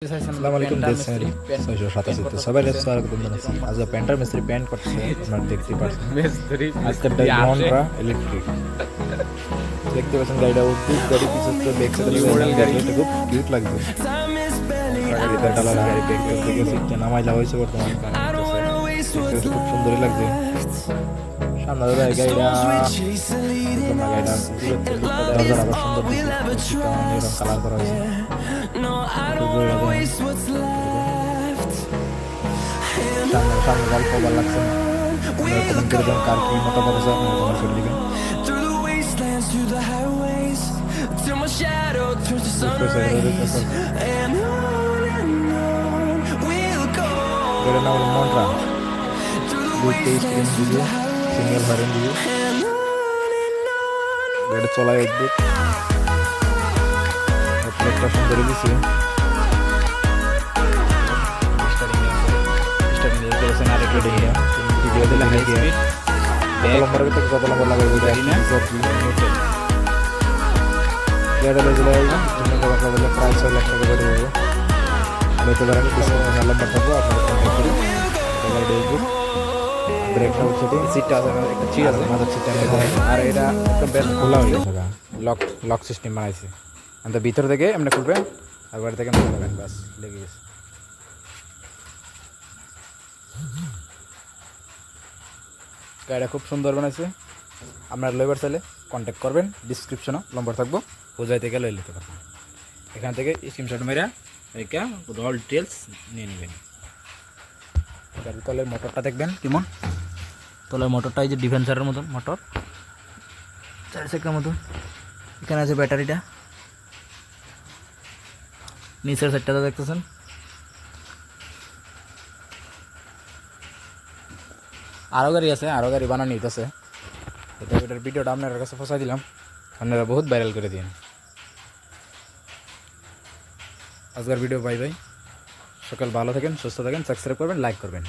আসসালামুয়ালাইকুম দেশারি 687 সবাই স্বাগতম জানাচ্ছি আজ পেন্টার মিস্ত্রি প্যান্ট করছে আপনারা দেখতে পাচ্ছেন আজকের মন্ট্রা ইলেকট্রিক দেখতে পাচ্ছেন গাড়িটা উদ্ভিদ গাড়ি কিছু তো দেখতে মডেল গাড়ি খুব কিউট লাগছে গাড়িটা ডালা গাড়ি ব্যাক থেকে সিটটা নামাইলা হয়েছে বর্তমানে খুব সুন্দরই লাগছে সামনে গাড়িটা দরজা আবার সুন্দর এরকম কালার করা হয়েছে সামনে গল্প ভালো লাগছে কমেন্ট করে দেবেন কার কি মতামত আছে আপনারা কমেন্ট করে দিবেন এটার নাম হলো মন্ট্রা সিঙ্গেল হরেন দিয়ে গাড়ি চলায় অদ্ভুত একটা সুন্দর দিচ্ছে ভিডিও দিলে হাই স্পিড নম্বর থেকে কত নম্বর লাগাই গাড়ি না গাড়ি বলে প্রায় 6 লাখ টাকা করে দেবো হতে পারেন কিছু নম্বর থাকবো আপনার কন্ট্যাক্ট করি গাড়ি ব্রেকটা হচ্ছে সিটটা আছে একটা ঠিক আছে মাথার সিটটা আর এটা একদম বেশ খোলা হয়ে গেছে লক সিস্টেম বানাইছে তো ভিতর থেকে এমনি খুলবেন আর বাড়ি থেকে এমনি লাগাবেন বাস লেগে গেছে গাড়িটা খুব সুন্দর বানাইছে আপনার লইবার চাইলে কন্ট্যাক্ট করবেন ডিসক্রিপশনে নম্বর থাকবো বোঝাই থেকে লই নিতে পারবেন এখান থেকে স্ক্রিনশট মেরা এটা অল ডিটেলস নিয়ে নেবেন গাড়ির তলের মোটরটা দেখবেন কেমন তলের মোটরটা এই যে ডিফেন্সারের মতন মোটর 4 চাকার মতন এখানে আছে ব্যাটারিটা নিচের সাইডটা দেখতেছেন আরও গাড়ি আছে আরও গাড়ি বানানো নিতেছে এটার ভিডিওটা আপনার কাছে পৌঁছাই দিলাম আপনারা বহুত ভাইরাল করে দিন আজকের ভিডিও বাই বাই সকাল ভালো থাকেন সুস্থ থাকেন সাবস্ক্রাইব করবেন লাইক করবেন